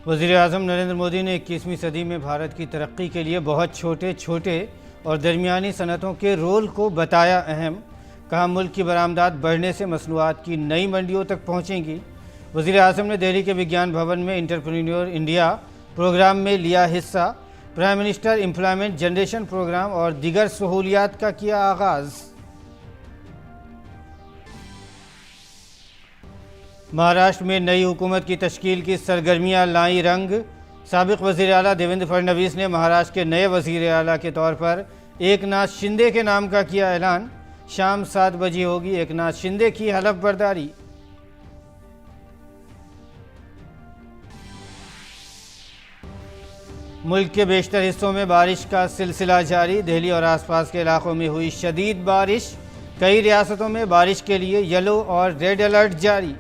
वज़ीर-ए-आज़म नरेंद्र मोदी ने 21वीं सदी में भारत की तरक्की के लिए बहुत छोटे छोटे और दरमियानी सनतों के रोल को बताया अहम। कहा, मुल्क की बरामदात बढ़ने से मसनूआत की नई मंडियों तक पहुँचेंगी। वज़ीर-ए-आज़म ने दिल्ली के विज्ञान भवन में एंटरप्रेन्योर इंडिया प्रोग्राम में लिया हिस्सा। Prime minister employment generation programme और दीगर सहूलियात का किया आगाज़। महाराष्ट्र में नई हुकूमत की तश्कील की सरगर्मियां लाई रंग। साबिक वज़ीर आला देवेंद्र फडणवीस ने महाराष्ट्र के नए वज़ीर आला के तौर पर एकनाथ शिंदे के नाम का किया ऐलान। शाम 7 बजे होगी एकनाथ शिंदे की हलफ बर्दारी। मुल्क के बेशतर हिस्सों में बारिश का सिलसिला जारी। दिल्ली और आसपास के इलाकों में हुई शदीद बारिश। कई रियासतों में बारिश के लिए येलो और रेड अलर्ट जारी।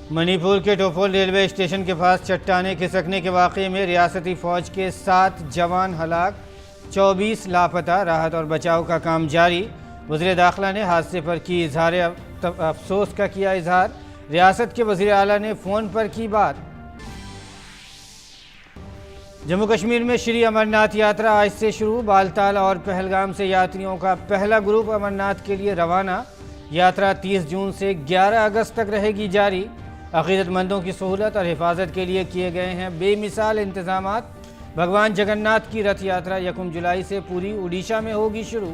मणिपुर के टोफोल रेलवे स्टेशन के पास चट्टाने खिसकने के वाक़े में रियासती फ़ौज के 7 जवान हलाक, 24 लापता। राहत और बचाव का काम जारी। वज़ीर दाखिला ने हादसे पर की इजहार अफसोस का किया इजहार। रियासत के वज़ीर आला ने फ़ोन पर की बात। जम्मू कश्मीर में श्री अमरनाथ यात्रा आज से शुरू। बालताल और पहलगाम से यात्रियों का पहला ग्रुप अमरनाथ के लिए रवाना। यात्रा 30 जून से 11 अगस्त तक रहेगी जारी। अक़ीदतमंदों की सहूलत और हिफाजत के लिए किए गए हैं बेमिसाल इंतजामात। भगवान जगन्नाथ की रथ यात्रा 1 जुलाई से पूरी उड़ीसा में होगी शुरू।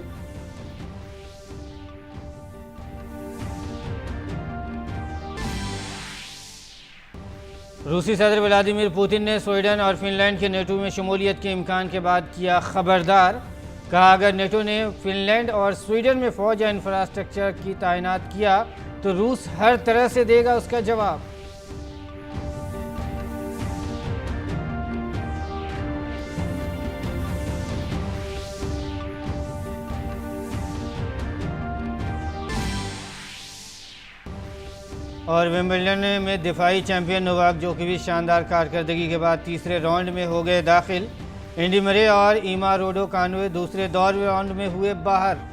रूसी सदर व्लादिमीर पुतिन ने स्वीडन और फिनलैंड के नेटो में शमूलियत के इम्कान के बाद किया खबरदार। कहा, अगर नेटो ने फिनलैंड और स्वीडन में फ़ौज या इंफ्रास्ट्रक्चर की तैनात किया तो रूस हर तरह से देगा उसका जवाब। और विंबलडन में दिफाई चैंपियन नोवाक जोकोविच शानदार कारकर्दगी के बाद तीसरे राउंड में हो गए दाखिल। एंडी मरे और ईमा रोडो कानवे दूसरे दौर राउंड में हुए बाहर।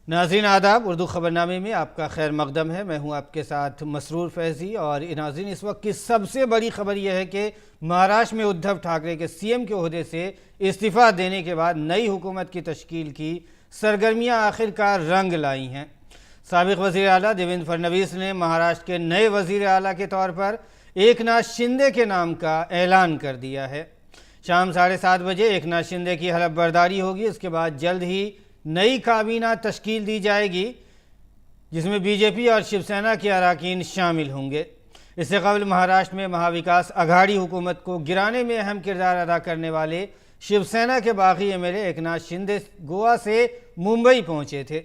नाज़रीन आदाब, उर्दू खबरनामे में आपका खैर मकदम है। मैं हूं आपके साथ मसरूर फैज़ी। और नाज़रीन, इस वक्त की सबसे बड़ी खबर यह है कि महाराष्ट्र में उद्धव ठाकरे के सीएम के ओहदे से इस्तीफ़ा देने के बाद नई हुकूमत की तश्कील की सरगर्मियां आखिरकार रंग लाई हैं। साबिक वज़ीर आला देवेंद्र फडणवीस ने महाराष्ट्र के नए वज़ीर आला के तौर पर एकनाथ शिंदे के नाम का ऐलान कर दिया है। शाम 7:30 बजे एकनाथ शिंदे की हलफ बर्दारी होगी। इसके बाद जल्द ही नई काबीना तश्कील दी जाएगी, जिसमें बीजेपी और शिवसेना के अरकान शामिल होंगे। इससे कबल महाराष्ट्र में महाविकास अघाड़ी हुकूमत को गिराने में अहम किरदार अदा करने वाले शिवसेना के बागी एमएलए एकनाथ शिंदे गोवा से मुंबई पहुंचे थे।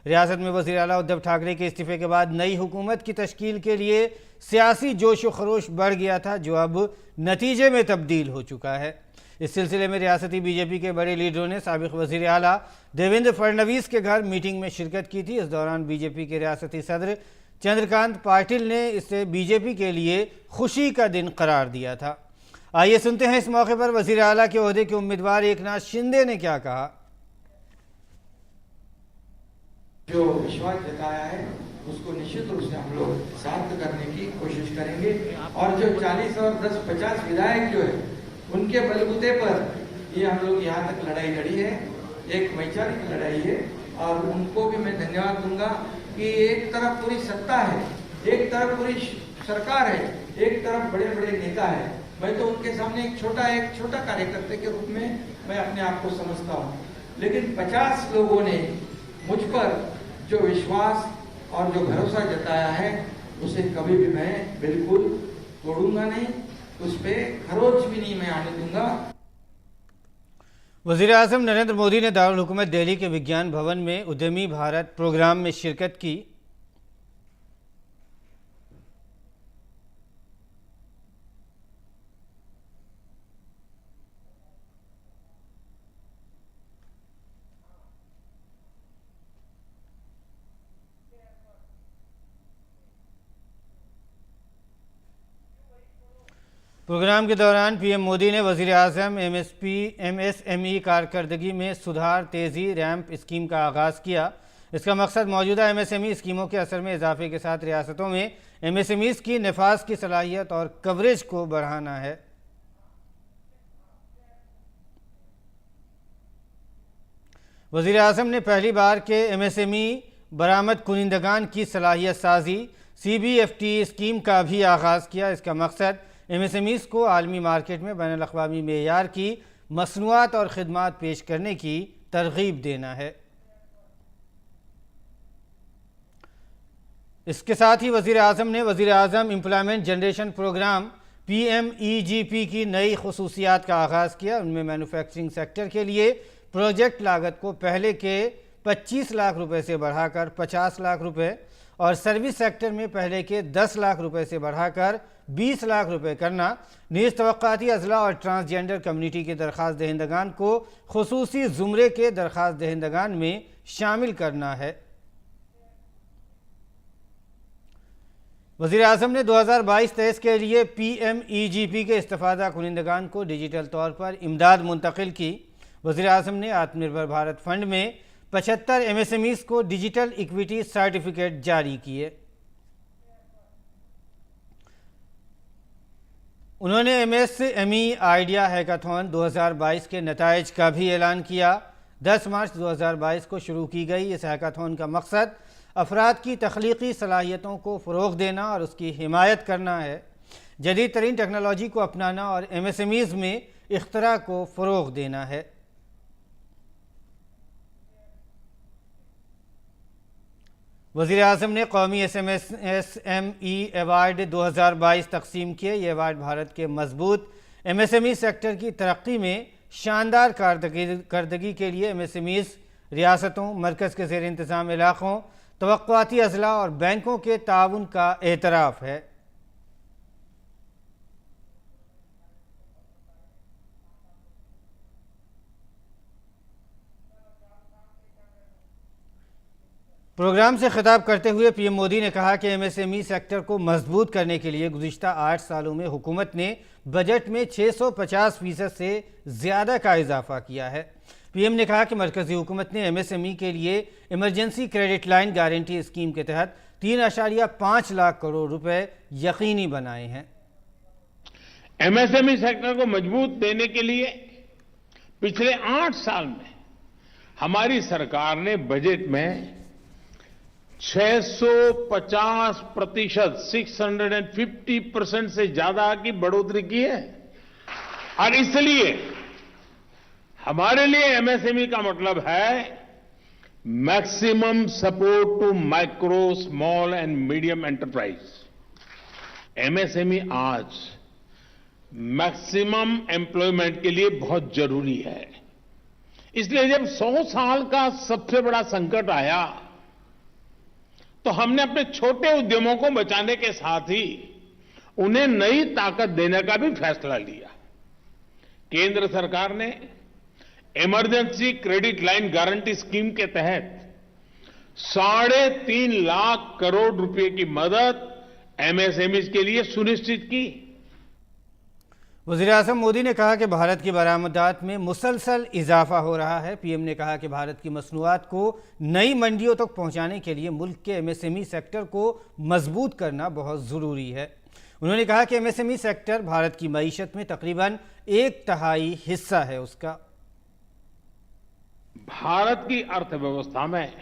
रियासत में वज़ीर आला उद्धव ठाकरे के इस्तीफे के बाद नई हुकूमत की तश्कील के लिए सियासी जोश व खरोश बढ़ गया था, जो अब नतीजे में तब्दील हो चुका है। इस सिलसिले में रियासती बीजेपी के बड़े लीडरों ने साबिक वज़ीर आला देवेंद्र फडणवीस के घर मीटिंग में शिरकत की थी। इस दौरान बीजेपी के रियासती सदर चंद्रकांत पाटिल ने इसे बीजेपी के लिए खुशी का दिन करार दिया था। आइए सुनते हैं इस मौके पर वज़ीर आला के ओहदे के उम्मीदवार एकनाथ शिंदे ने क्या कहा। जो विश्वास जताया है उसको निश्चित रूप से हम लोग सार्थ करने की कोशिश करेंगे। और जो 40 और 10-50 विधायक जो है उनके बलबूते पर ये हम लोग यहाँ तक लड़ाई लड़ी है, एक वैचारिक लड़ाई है। और उनको भी मैं धन्यवाद दूंगा कि एक तरफ पूरी सत्ता है, एक तरफ पूरी सरकार है, एक तरफ बड़े बड़े नेता है। मैं तो उनके सामने एक छोटा कार्यकर्ता के रूप में मैं अपने आप को समझता हूँ। लेकिन 50 लोगों ने मुझ पर जो विश्वास और जो भरोसा जताया है उसे कभी भी मैं बिल्कुल तोड़ूंगा नहीं, उस पर खरोच भी नहीं मैं आने दूंगा। वज़ीर-ए-आज़म नरेंद्र मोदी ने दारुल हुकूमत दिल्ली के विज्ञान भवन में उद्यमी भारत प्रोग्राम में शिरकत की। प्रोग्राम के दौरान पीएम मोदी ने वजीर आजम एमएसएमई कारकर्दगी में सुधार तेजी रैंप स्कीम का आगाज़ किया। इसका मकसद मौजूदा एमएसएमई स्कीमों के असर में इजाफे के साथ रियासतों में एमएसएमईज की नफाज की सलाहियत और कवरेज को बढ़ाना है। वजीर आजम ने पहली बार के एमएसएमई बरामद कुनिंदगान की सलाहियत साजी CBFT स्कीम का भी आगाज़ किया। इसका मकसद एमएसएमईज को आलमी मार्केट में बैनुल अक़वामी मेयार की मसनूआत और ख़िदमात पेश करने की तरग़ीब देना है। इसके साथ ही वज़ीर आज़म ने वज़ीर आज़म एम्प्लॉयमेंट जनरेशन प्रोग्राम PMEGP की नई खसूसियात का आगाज़ किया। उनमें मैन्युफैक्चरिंग सेक्टर के लिए प्रोजेक्ट लागत को पहले के 25 लाख रुपए से बढ़ाकर 50 लाख रुपए और सर्विस सेक्टर में पहले के 10 लाख रुपए से बढ़ाकर 20 लाख रुपए करना, नीज़ तवक्काती अज़ला और ट्रांसजेंडर कम्युनिटी के दरख्वास्त दहिंदगान को खुसूसी ज़ुमरे के दरख्वास्त दहिंदगान में शामिल करना है। वज़ीर आज़म ने 2022-23 के लिए PMEGP के इस्तिफ़ादा कुनिंदगान को डिजिटल तौर पर इमदाद मुंतकिल की। वज़ीर आज़म ने आत्मनिर्भर भारत फंड में 75 MSMEs को डिजिटल इक्विटी सर्टिफिकेट जारी किए। उन्होंने MSME आइडिया हैकाथॉन 2022 के नताइज का भी ऐलान किया। 10 मार्च 2022 को शुरू की गई इस हैकाथॉन का मकसद अफराद की तख्लीकी सलाहियतों को फ़रोग़ देना और उसकी हिमायत करना है, जदीद तरीन टेक्नोलॉजी को अपनाना और MSMEs में इख्तरा को फ़रोग़ देना है। वज़ीर आज़म ने कौमी SME अवार्ड 2022 तकसीम किए। ये अवार्ड भारत के मजबूत MSME सेक्टर की तरक्की में शानदार कारकर्दगी के लिए MSMEs, रियासतों, मरकज़ के ज़ेर इंतज़ाम इलाक़ों, तवक्कुआती अज़ला और बैंकों के ताउन का एतराफ़ है। प्रोग्राम से खिताब करते हुए पीएम मोदी ने कहा कि MSME सेक्टर को मजबूत करने के लिए गुज़िश्ता 8 सालों में हुकूमत ने बजट में 650% से ज़्यादा का इजाफा किया है। पीएम ने कहा कि मरकज़ी हुकूमत ने MSME के लिए emergency credit line guarantee scheme के तहत 3.5 लाख करोड़ रुपए यकीनी बनाए हैं। MSME सेक्टर को मजबूत देने के लिए पिछले 8 साल में हमारी सरकार ने बजट में 650%, 650% से ज्यादा की बढ़ोतरी की है। और इसलिए हमारे लिए MSME का मतलब है maximum support to micro, small and medium enterprise. MSME आज मैक्सिमम एम्प्लॉयमेंट के लिए बहुत जरूरी है। इसलिए जब 100 साल का सबसे बड़ा संकट आया तो हमने अपने छोटे उद्यमों को बचाने के साथ ही उन्हें नई ताकत देने का भी फैसला लिया। केंद्र सरकार ने emergency credit line guarantee scheme के तहत 3.5 लाख करोड़ रुपए की मदद MSMEs के लिए सुनिश्चित की। वज़ीर आज़म मोदी ने कहा कि भारत की बरामदात में मुसलसल इजाफा हो रहा है। पीएम ने कहा कि भारत की मसनूआत को नई मंडियों तक पहुंचाने के लिए मुल्क के MSME सेक्टर को मजबूत करना बहुत ज़रूरी है। उन्होंने कहा कि MSME सेक्टर भारत की मईशत में तकरीबन 1/3 हिस्सा है उसका। भारत की अर्थव्यवस्था में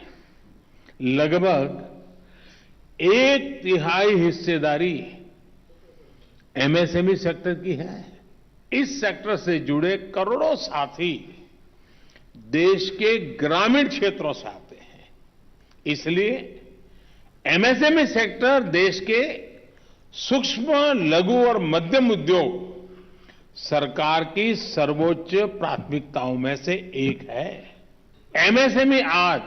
लगभग 1/3 हिस्सेदारी MSME सेक्टर की है। इस सेक्टर से जुड़े करोड़ों साथी देश के ग्रामीण क्षेत्रों से आते हैं। इसलिए MSME सेक्टर देश के सूक्ष्म, लघु और मध्यम उद्योग सरकार की सर्वोच्च प्राथमिकताओं में से एक है। MSME आज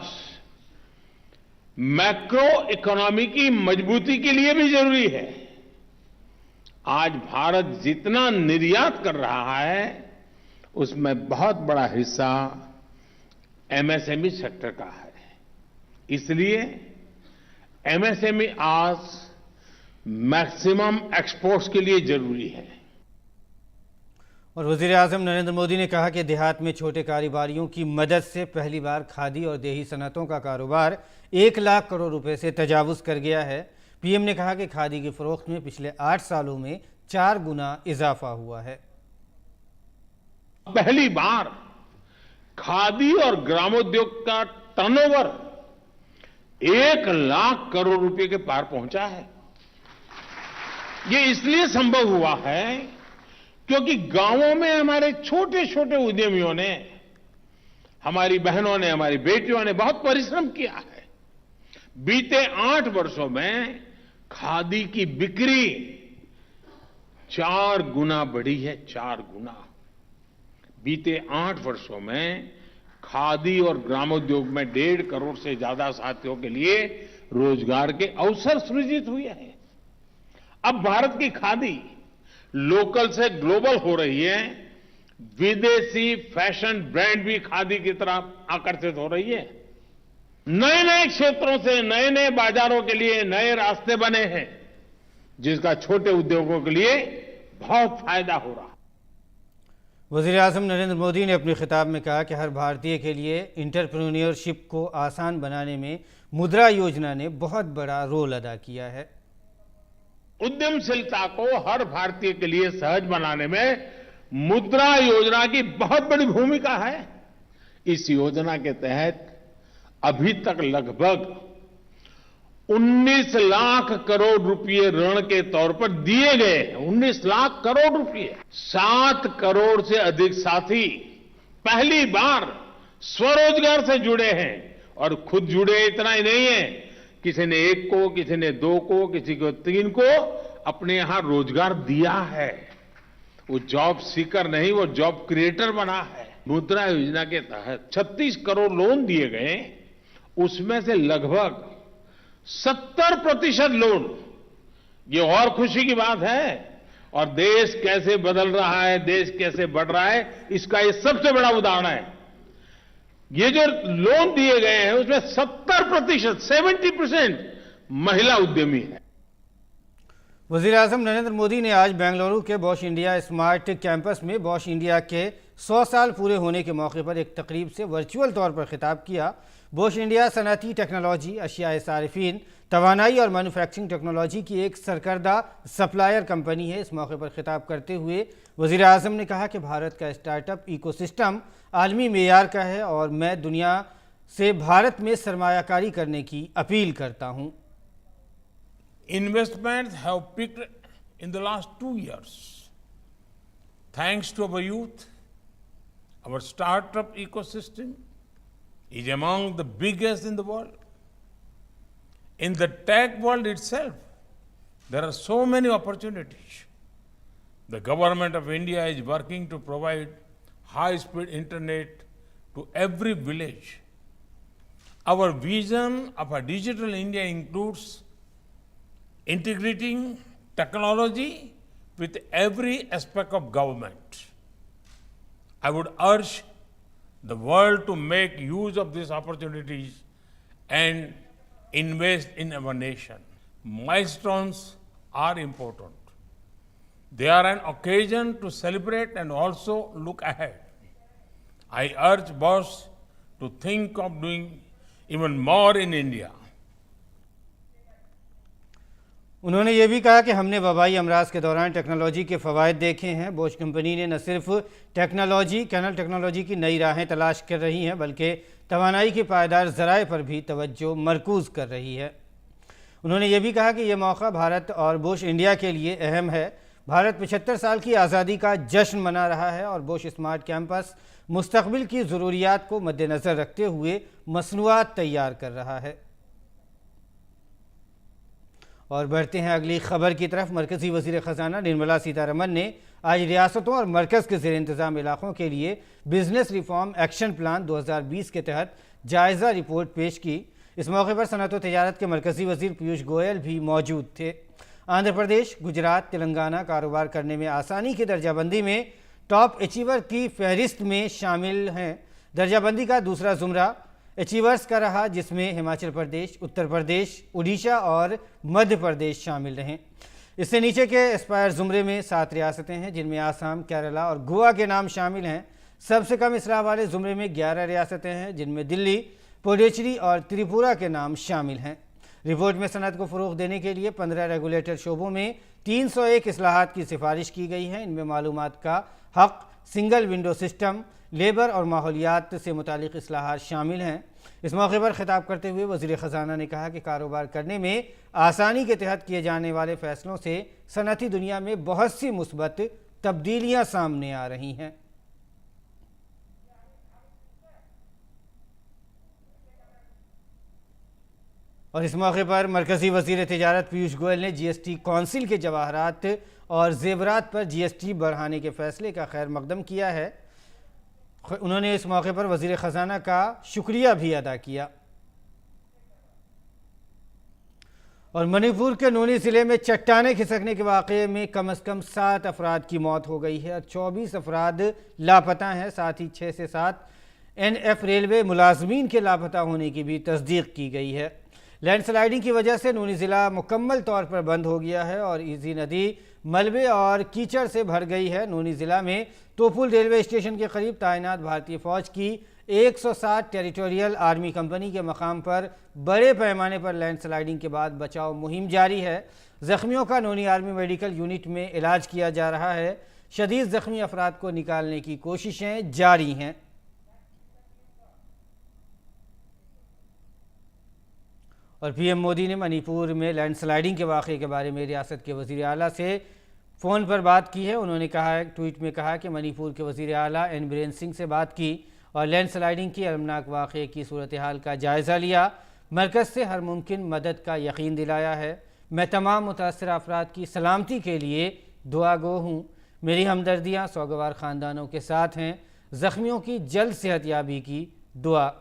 मैक्रो इकोनॉमी की मजबूती के लिए भी जरूरी है। आज भारत जितना निर्यात कर रहा है उसमें बहुत बड़ा हिस्सा MSME सेक्टर का है। इसलिए MSME आज मैक्सिमम एक्सपोर्ट्स के लिए जरूरी है। और वज़ीर-ए-आज़म नरेंद्र मोदी ने कहा कि देहात में छोटे कारोबारियों की मदद से पहली बार खादी और देही सनअतों का कारोबार 1 लाख करोड़ रुपए से तजावुज़ कर गया है। पीएम ने कहा कि खादी की फ़रोख्त में पिछले 8 सालों में 4 गुना इजाफा हुआ है। पहली बार खादी और ग्रामोद्योग का टर्नओवर 1 लाख करोड़ रुपए के पार पहुंचा है। ये इसलिए संभव हुआ है क्योंकि गांवों में हमारे छोटे छोटे उद्यमियों ने, हमारी बहनों ने, हमारी बेटियों ने बहुत परिश्रम किया है। बीते 8 वर्षों में खादी की बिक्री 4 गुना बढ़ी है, 4 गुना। बीते 8 वर्षों में खादी और ग्रामोद्योग में 1.5 करोड़ से ज्यादा साथियों के लिए रोजगार के अवसर सृजित हुए हैं। अब भारत की खादी लोकल से ग्लोबल हो रही है। विदेशी फैशन ब्रांड भी खादी की तरफ आकर्षित हो रही है। नए नए क्षेत्रों से नए नए बाजारों के लिए नए रास्ते बने हैं, जिसका छोटे उद्योगों के लिए बहुत फायदा हो रहा है। वज़ीर-ए-आज़म नरेंद्र मोदी ने अपने खिताब में कहा कि हर भारतीय के लिए एंटरप्रेन्योरशिप को आसान बनाने में मुद्रा योजना ने बहुत बड़ा रोल अदा किया है। उद्यमशीलता को हर भारतीय के लिए सहज बनाने में मुद्रा योजना की बहुत बड़ी भूमिका है। इस योजना के तहत अभी तक लगभग 19 लाख करोड़ रुपए ऋण के तौर पर दिए गए हैं। 19 लाख करोड़ रुपए। 7 करोड़ से अधिक साथी पहली बार स्वरोजगार से जुड़े हैं और खुद जुड़े इतना ही नहीं है, किसी ने 1 को, किसी ने 2 को, किसी को 3 को अपने यहां रोजगार दिया है। वो जॉब सीकर नहीं, वो जॉब क्रिएटर बना है। मुद्रा योजना के तहत 36 करोड़ लोन दिए गए, उसमें से लगभग 70% लोन, ये और खुशी की बात है। और देश कैसे बदल रहा है, देश कैसे बढ़ रहा है, इसका ये सबसे बड़ा उदाहरण है। ये जो लोन दिए गए हैं उसमें 70%, 70% महिला उद्यमी है। वज़ीर-ए-आज़म नरेंद्र मोदी ने आज बेंगलुरु के बॉश इंडिया स्मार्ट कैंपस में बॉश इंडिया के 100 साल पूरे होने के मौके पर एक तकरीब से वर्चुअल तौर पर खिताब किया। बॉश इंडिया सनअती टेक्नोलॉजी, अशियाए सारिफीन, तवानाई और मैन्युफैक्चरिंग टेक्नोलॉजी की एक सरकर्दा सप्लायर कंपनी है। इस मौके पर खिताब करते हुए वज़ीर-ए-आज़म ने कहा कि भारत का स्टार्टअप इकोसिस्टम आलमी मेयार का है और मैं दुनिया से भारत में सरमायाकारी करने की अपील करता हूँ। Investments have peaked in the last 2 years. Thanks to our youth, our startup ecosystem is among the biggest in the world. In the tech world itself, there are so many opportunities. The government of India is working to provide high-speed internet to every village. Our vision of a digital India includes integrating technology with every aspect of government. I would urge the world to make use of these opportunities and invest in our nation. Milestones are important. They are an occasion to celebrate and also look ahead. I urge Bosch to think of doing even more in India. उन्होंने ये भी कहा कि हमने वबाई अमराज के दौरान technology के फ़वायद देखे हैं। बॉश कंपनी ने न सिर्फ कैनल टेक्नोलॉजी की नई राहें तलाश कर रही हैं, बल्कि तवानाई के पायदार ज़राए पर भी तवज्जो मरकूज़ कर रही है। उन्होंने ये भी कहा कि यह मौका भारत और बॉश इंडिया के लिए अहम है। भारत 75 साल की आज़ादी का जश्न मना रहा है और बॉश स्मार्ट कैंपस मुस्तक़बिल की ज़रूरियात को मद्देनज़र रखते हुए मसनूआत तैयार कर रहा है। और बढ़ते हैं अगली खबर की तरफ। मरकज़ी वज़ीर ख़ज़ाना निर्मला सीतारमन ने आज रियासतों और मरकज़ के ज़ेर इंतज़ाम इलाक़ों के लिए बिजनेस रिफॉर्म एक्शन प्लान 2020 के तहत जायज़ा रिपोर्ट पेश की। इस मौके पर सनअत व तिजारत के मरकज़ी वज़ीर पीयूष गोयल भी मौजूद थे। आंध्र प्रदेश, गुजरात, तेलंगाना कारोबार करने में आसानी की दर्जाबंदी में टॉप अचीवर की फहरिस्त में शामिल हैं। दर्जाबंदी का दूसरा ज़ुमरा अचीवर्स का रहा, जिसमें हिमाचल प्रदेश, उत्तर प्रदेश, उड़ीसा और मध्य प्रदेश शामिल रहे। इससे नीचे के एस्पायर जुमरे में 7 रियासतें हैं, जिनमें आसाम, केरला और गोवा के नाम शामिल हैं। सबसे कम इसलाह वाले जुमरे में 11 रियासतें हैं, जिनमें दिल्ली, पुडुचेरी और त्रिपुरा के नाम शामिल हैं। रिपोर्ट में सनत को फ़रोग़ देने के लिए 15 रेगुलेटर शोबों में 301 इस्लाहात की सिफारिश की गई है। इनमें मालूमात का हक़, सिंगल विंडो सिस्टम, लेबर और माहौलियात से मुतालिक इस्लाहात शामिल हैं। इस मौके पर खिताब करते हुए वज़ीर ख़जाना ने कहा कि कारोबार करने में आसानी के तहत किए जाने वाले फ़ैसलों से सनअती दुनिया में बहुत सी मुस्बत तब्दीलियाँ सामने आ रही हैं। और इस मौके पर मरकज़ी वज़ीर तिजारत पीयूष गोयल ने GST कौंसिल के जवाहरात और जेवरात पर GST बढ़ाने के फ़ैसले का खैर मकदम किया है। उन्होंने इस मौके पर वज़ीर ख़जाना का शुक्रिया भी अदा किया। और मणिपुर के नूनी ज़िले में चट्टानें खिसकने के वाक़े में कम से कम 7 अफराद की मौत हो गई है और 24 अफराद लापता हैं। साथ ही 6 से 7 NF रेलवे मुलाजमीन के लापता होने की भी तस्दीक की गई है। लैंडस्लाइडिंग की वजह से नूनी ज़िला मुकम्मल तौर पर बंद हो गया है और इसी नदी मलबे और कीचड़ से भर गई है। नूनी ज़िला में तोपुल रेलवे स्टेशन के करीब तैनात भारतीय फ़ौज की 160 टेरिटोरियल आर्मी कंपनी के मकाम पर बड़े पैमाने पर लैंडस्लाइडिंग के बाद बचाव मुहिम जारी है। ज़ख्मियों का नूनी आर्मी मेडिकल यूनिट में इलाज किया जा रहा है। शदीद ज़ख्मी अफराद को निकालने की कोशिशें जारी हैं। और PM मोदी ने मणिपुर में लैंडस्लाइडिंग के वाक़े के बारे में रियासत के वज़ीर आला से फ़ोन पर बात की है। उन्होंने कहा है, ट्वीट में कहा कि मणिपुर के वज़ीर आला N बीरेन सिंह से बात की और लैंडस्लाइडिंग की अलमनाक वाक़े की सूरत हाल का जायज़ा लिया। मरकज़ से हर मुमकिन मदद का यकीन दिलाया है। मैं तमाम मुतासर अफराद की सलामती के लिए दुआ गो हूँ। मेरी हमदर्दियाँ सौगवार ख़ानदानों के साथ हैं। ज़ख्मियों की जल्द सेहतयाबी की दुआ।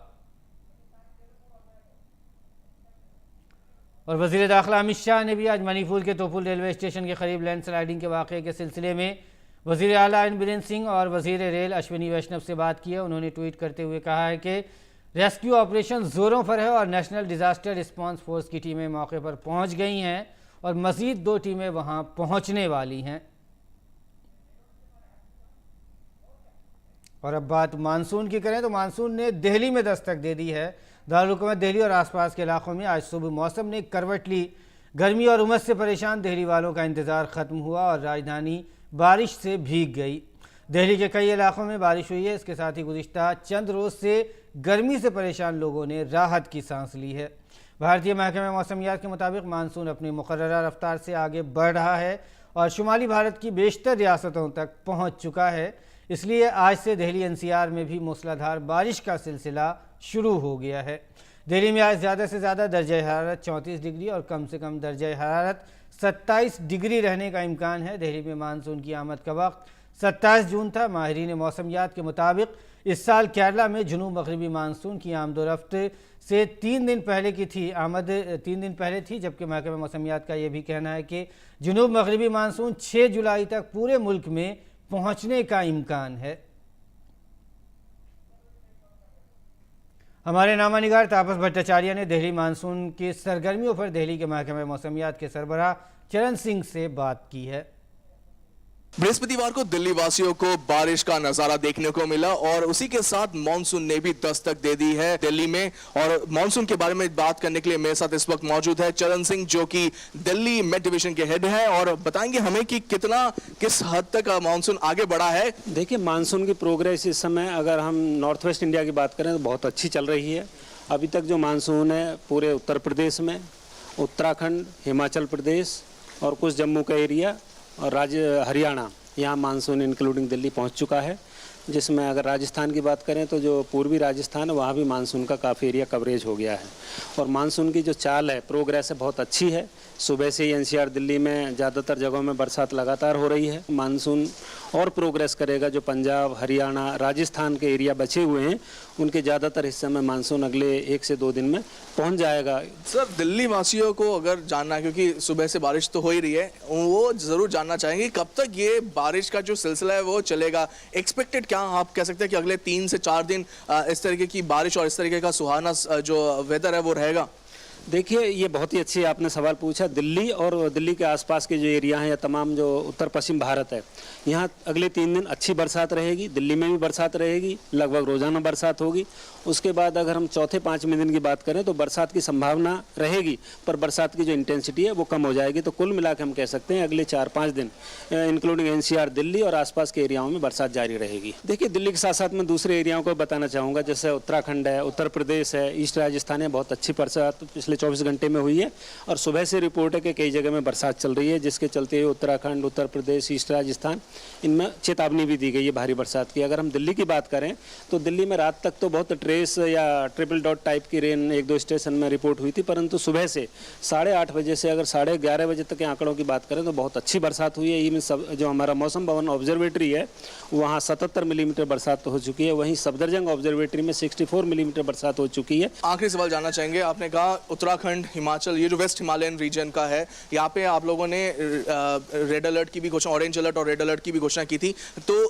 और वज़ीर दाखिला अमित शाह ने भी आज मणिपुर के तोपुल रेलवे स्टेशन के करीब लैंडस्लाइडिंग के वाक़े के सिलसिले में वज़ीर आला N बीरेन सिंह और वज़ीर रेल अश्विनी वैष्णव से बात की है। उन्होंने ट्वीट करते हुए कहा है कि रेस्क्यू ऑपरेशन ज़ोरों पर है और नेशनल डिज़ास्टर रिस्पांस फोर्स की टीमें मौके पर पहुंच गई हैं और मज़ीद 2 टीमें वहां पहुंचने वाली हैं। और अब बात मानसून की करें तो मानसून ने दिल्ली में दस्तक दे दी है। दारुल हुकूमत दिल्ली और आसपास के इलाकों में आज सुबह मौसम ने करवट ली। गर्मी और उमस से परेशान दिल्ली वालों का इंतज़ार ख़त्म हुआ और राजधानी बारिश से भीग गई। दिल्ली के कई इलाकों में बारिश हुई है। इसके साथ ही गुज़िश्ता चंद रोज़ से गर्मी से परेशान लोगों ने राहत की सांस ली है। भारतीय महकमे मौसमियात के मुताबिक मानसून अपनी मुकर्ररा रफ्तार से आगे बढ़ रहा है और शुमाली भारत की बेशतर रियासतों तक पहुँच चुका है। इसलिए आज से दिल्ली NCR में भी मूसलाधार बारिश का सिलसिला शुरू हो गया है। दिल्ली में आज ज़्यादा से ज़्यादा दर्जा हरारत 34 डिग्री और कम से कम दर्जा हरारत 27 डिग्री रहने का इम्कान है। दिल्ली में मानसून की आमद का वक्त 27 जून था। माहिरीन मौसमियात के मुताबिक इस साल केरला में जुनूब मगरबी मानसून की आमदोरफ्त से 3 दिन पहले की थी आमद 3 दिन पहले थी, जबकि महकमे मौसमियात का यह भी कहना है कि जुनूब मगरबी मानसून 6 जुलाई तक पूरे मुल्क में पहुंचने का इम्कान है। हमारे नामानिगार तापस भट्टाचार्य ने दिल्ली मानसून की सरगर्मियों पर दिल्ली के महकमे मौसमियात के सरबराह चरण सिंह से बात की है। बृहस्पतिवार को दिल्ली वासियों को बारिश का नजारा देखने को मिला और उसी के साथ मानसून ने भी दस्तक दे दी है दिल्ली में। और मानसून के बारे में बात करने के लिए मेरे साथ इस वक्त मौजूद है चरण सिंह, जो कि दिल्ली मेट डिवीजन के हेड है, और बताएंगे हमें कि किस हद तक मानसून आगे बढ़ा है। देखिए, मानसून की प्रोग्रेस इस समय अगर हम नॉर्थ वेस्ट इंडिया की बात करें तो बहुत अच्छी चल रही है। अभी तक जो मानसून है पूरे उत्तर प्रदेश में, उत्तराखंड, हिमाचल प्रदेश और कुछ जम्मू का एरिया और हरियाणा, यहाँ मानसून इंक्लूडिंग दिल्ली पहुँच चुका है। जिसमें अगर राजस्थान की बात करें तो जो पूर्वी राजस्थान है वहाँ भी मानसून का काफ़ी एरिया कवरेज हो गया है। और मानसून की जो चाल है, प्रोग्रेस है, बहुत अच्छी है। सुबह से ही NCR दिल्ली में ज़्यादातर जगहों में बरसात लगातार हो रही है। मानसून और प्रोग्रेस करेगा। जो पंजाब, हरियाणा, राजस्थान के एरिया बचे हुए हैं उनके ज़्यादातर हिस्से में मानसून अगले 1 से 2 दिन में पहुंच जाएगा। सर, दिल्ली वासियों को अगर जानना, क्योंकि सुबह से बारिश तो हो ही रही है, वो ज़रूर जानना चाहेंगे कब तक ये बारिश का जो सिलसिला है वो चलेगा। एक्सपेक्टेड क्या आप कह सकते हैं कि अगले 3 से 4 दिन इस तरीके की बारिश और इस तरीके का सुहाना जो वेदर है वो रहेगा? देखिए, ये बहुत ही अच्छी आपने सवाल पूछा। दिल्ली और दिल्ली के आसपास के जो एरिया हैं या तमाम जो उत्तर पश्चिम भारत है, यहाँ अगले 3 दिन अच्छी बरसात रहेगी। दिल्ली में भी बरसात रहेगी, लगभग रोजाना बरसात होगी। उसके बाद अगर हम चौथे 5वें दिन की बात करें तो बरसात की संभावना रहेगी, पर बरसात की जो इंटेंसिटी है वो कम हो जाएगी। तो कुल मिला के हम कह सकते हैं अगले 4-5 दिन इंक्लूडिंग एनसीआर दिल्ली और आसपास के एरियाओं में बरसात जारी रहेगी। देखिए, दिल्ली के साथ साथ मैं दूसरे एरियाओं को बताना चाहूँगा, जैसे उत्तराखंड है, उत्तर प्रदेश है, ईस्ट राजस्थान है। बहुत अच्छी बरसात पिछले 24 घंटे में हुई है और सुबह से रिपोर्ट है कि कई जगह में बरसात चल रही है, जिसके चलते उत्तराखंड, उत्तर प्रदेश, ईस्ट राजस्थान, इनमें चेतावनी भी दी गई है भारी बरसात की। अगर हम दिल्ली की बात करें तो दिल्ली में रात तक तो बहुत ट्रेस या ट्रिपल डॉट टाइप की रेन 1-2 स्टेशन में रिपोर्ट हुई थी, परंतु सुबह से 8:30 बजे से अगर 11:30 बजे तक के आंकड़ों की बात करें तो बहुत अच्छी बरसात हुई है। ये सब जो हमारा मौसम भवन ऑब्जर्वेटरी है वहाँ 77 मिलीमीटर बरसात तो हो चुकी है, वहीं सफदरजंग ऑब्जर्वेटरी में 64 मिलीमीटर बरसात हो चुकी है। आखिरी सवाल जानना चाहेंगे, आपने कहा उत्तराखंड, हिमाचल, ये जो वेस्ट हिमालयन रीजन का है, यहाँ पे आप लोगों ने रेड अलर्ट की भी घोषणा, ऑरेंज अलर्ट और रेड अलर्ट की भी घोषणा की थी, तो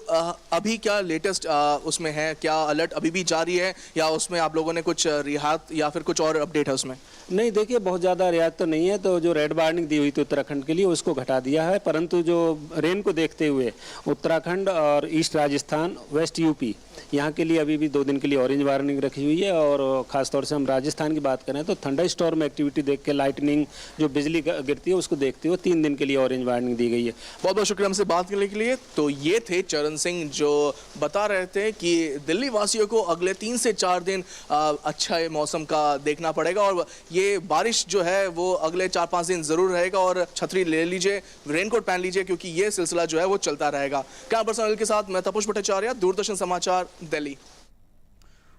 अभी क्या लेटेस्ट उसमें है? क्या अलर्ट अभी भी जारी है या उसमें आप लोगों ने कुछ रियायत या फिर कुछ और अपडेट है उसमें? नहीं, देखिए, बहुत ज़्यादा रियायत तो नहीं है। तो जो रेड वार्निंग दी हुई थी उत्तराखंड के लिए उसको घटा दिया है, परंतु जो रेन को देखते हुए उत्तराखंड और ईस्ट राजस्थान, वेस्ट यूपी, यहाँ के लिए अभी भी 2 दिन के लिए ऑरेंज वार्निंग रखी हुई है। और ख़ासतौर से हम राजस्थान की बात करें तो थंडर स्टॉर्म एक्टिविटी देख के, लाइटनिंग जो बिजली गिरती है उसको देखते हुए 3 दिन के लिए ऑरेंज वार्निंग दी गई है। बहुत बहुत शुक्रिया हमसे बात करने के लिए। तो ये थे चरण सिंह जो बता रहे थे कि दिल्ली वासियों को अगले 3 से 4 दिन अच्छा मौसम का देखना पड़ेगा और ये बारिश जो है वो अगले 4-5 दिन जरूर रहेगा। और छतरी ले लीजिए, रेनकोट पहन लीजिए, क्योंकि ये सिलसिला जो है वो चलता रहेगा। कैमरा पर्सन अनिल के साथ मैं तपस्वी भट्टाचार्य, दूरदर्शन समाचार, दिल्ली।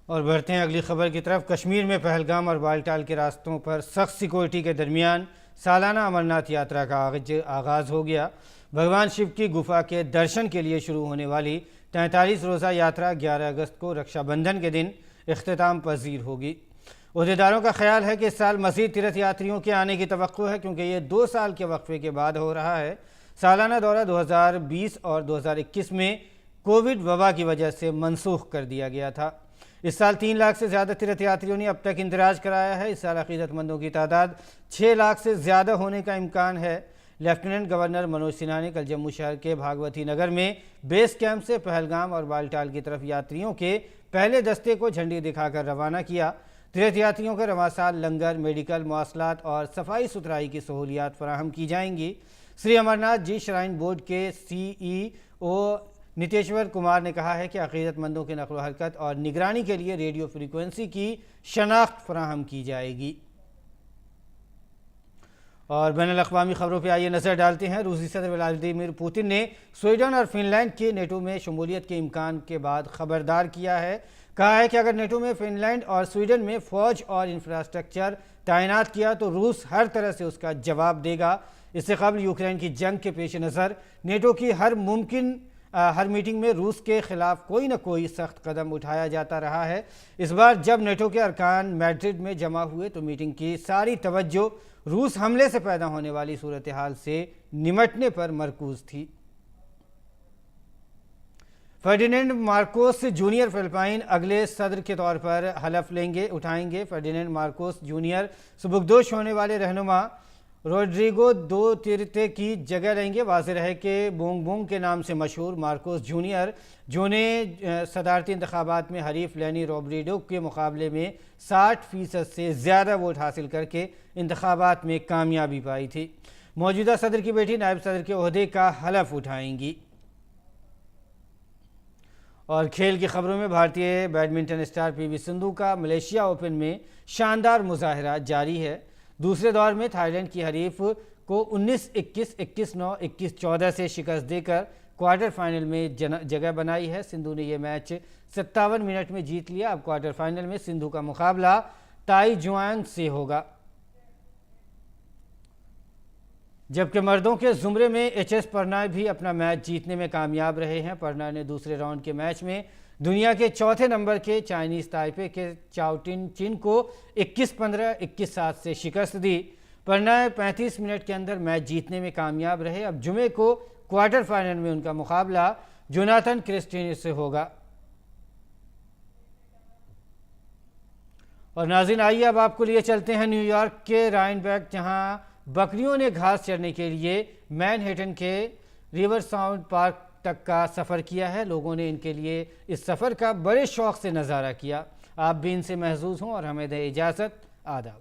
और बढ़ते हैं अगली खबर की तरफ। कश्मीर में पहलगाम और बालटाल के रास्तों पर सख्त सिक्योरिटी के दरमियान सालाना अमरनाथ यात्रा का आगाज़ हो गया। भगवान शिव की गुफा के दर्शन के लिए शुरू होने वाली 43 रोज़ा यात्रा 11 अगस्त को रक्षाबंधन के दिन इख्तिताम पजीर होगी। उहदेदारों का ख्याल है कि इस साल मज़ीद तीर्थ यात्रियों के आने की तवक्को है, क्योंकि ये 2 साल के वक्फे के बाद हो रहा है। सालाना दौरा 2020 और 2021 में कोविड वबा की वजह से मनसूख कर दिया गया था। इस साल 3 लाख से ज़्यादा तीर्थ यात्रियों ने अब तक इंदराज कराया है। इस साल अक़ीदतमंदों की तादाद 6 लाख से ज़्यादा होने का इम्कान है। लेफ्टिनेंट गवर्नर मनोज सिन्हा ने कल जम्मू शहर के भागवती नगर में बेस कैंप से पहलगाम और बालटाल की तरफ यात्रियों के पहले दस्ते को झंडी दिखाकर रवाना किया। तीर्थ यात्रियों को रवां साल लंगर, मेडिकल, मवासलात और सफाई सुथराई की सहूलियात फराहम की जाएंगी। श्री अमरनाथ जी श्राइन बोर्ड के CEO नितेश्वर कुमार ने कहा है कि अक़ीदतमंदों के नक़्ल व हरकत और निगरानी के लिए रेडियो फ्रीक्वेंसी की शनाख्त फराहम की जाएगी। और बैनुल अक़वामी ख़बरों पर आइए नज़र डालते हैं। रूसी सदर व्लादिमीर पुतिन ने स्वीडन और फिनलैंड के नेटो में शमूलियत के इम्कान के बाद ख़बरदार किया है। कहा है कि अगर नेटो में फिनलैंड और स्वीडन में फ़ौज और इंफ्रास्ट्रक्चर तैनात किया तो रूस हर तरह से उसका जवाब देगा। इससे कबल यूक्रेन की जंग के पेश नज़र नेटो की हर मीटिंग में रूस के खिलाफ कोई न कोई सख्त कदम उठाया जाता रहा है। इस बार जब नेटो के अरकान मैड्रिड में जमा हुए तो मीटिंग की सारी तवज्जो रूस हमले से पैदा होने वाली सूरत हाल से निमटने पर मरकूज थी। फर्डिनेंड मार्कोस जूनियर फिलिपाइन अगले सदर के तौर पर हलफ उठाएंगे। फर्डिनेंड मार्कोस जूनियर सुबुकदोश होने वाले रहनुमा रोड्रिगो दुतेर्ते की जगह लेंगे। वाज़ेह है कि बोंग बोंग के नाम से मशहूर मार्कोस जूनियर, जो ने सदारती इंतखाबात में हरीफ लेनी रोब्रिडो के मुकाबले में 60% से ज़्यादा वोट हासिल करके इंतखाबात में कामयाबी पाई थी, मौजूदा सदर की बेटी नायब सदर के ओहदे का हलफ उठाएंगी। और खेल की खबरों में भारतीय बैडमिंटन स्टार PV सिंधु का मलेशिया ओपन में शानदार मुजाहरा जारी है। दूसरे दौर में थाईलैंड की हरीफ को 19-21, 21-9, 21-14 से शिकस्त देकर क्वार्टर फाइनल में जगह बनाई है। सिंधु ने यह मैच 57 मिनट में जीत लिया। अब क्वार्टर फाइनल में सिंधु का मुकाबला ताई जुआंग से होगा। जबकि मर्दों के जुमरे में HS परनाय भी अपना मैच जीतने में कामयाब रहे हैं। परनाय ने दूसरे राउंड के मैच में दुनिया के चौथे नंबर के चाइनीज़ ताइपे के चाओ चिन को 21-15, 21-7 से शिकस्त दी। परनाय 35 मिनट के अंदर मैच जीतने में कामयाब रहे। अब जुमे को क्वार्टर फाइनल में उनका मुकाबला जोनाथन क्रिस्टियन से होगा। और नाज़रीन, आइए अब आपको लिए चलते हैं न्यूयॉर्क के राइनबैक, जहां बकरियों ने घास चरने के लिए मैनहट्टन के रिवर साउंड पार्क तक का सफ़र किया है। लोगों ने इनके लिए इस सफ़र का बड़े शौक़ से नज़ारा किया। आप भी इनसे महसूस हों और हमें दें इजाज़त। आदाब।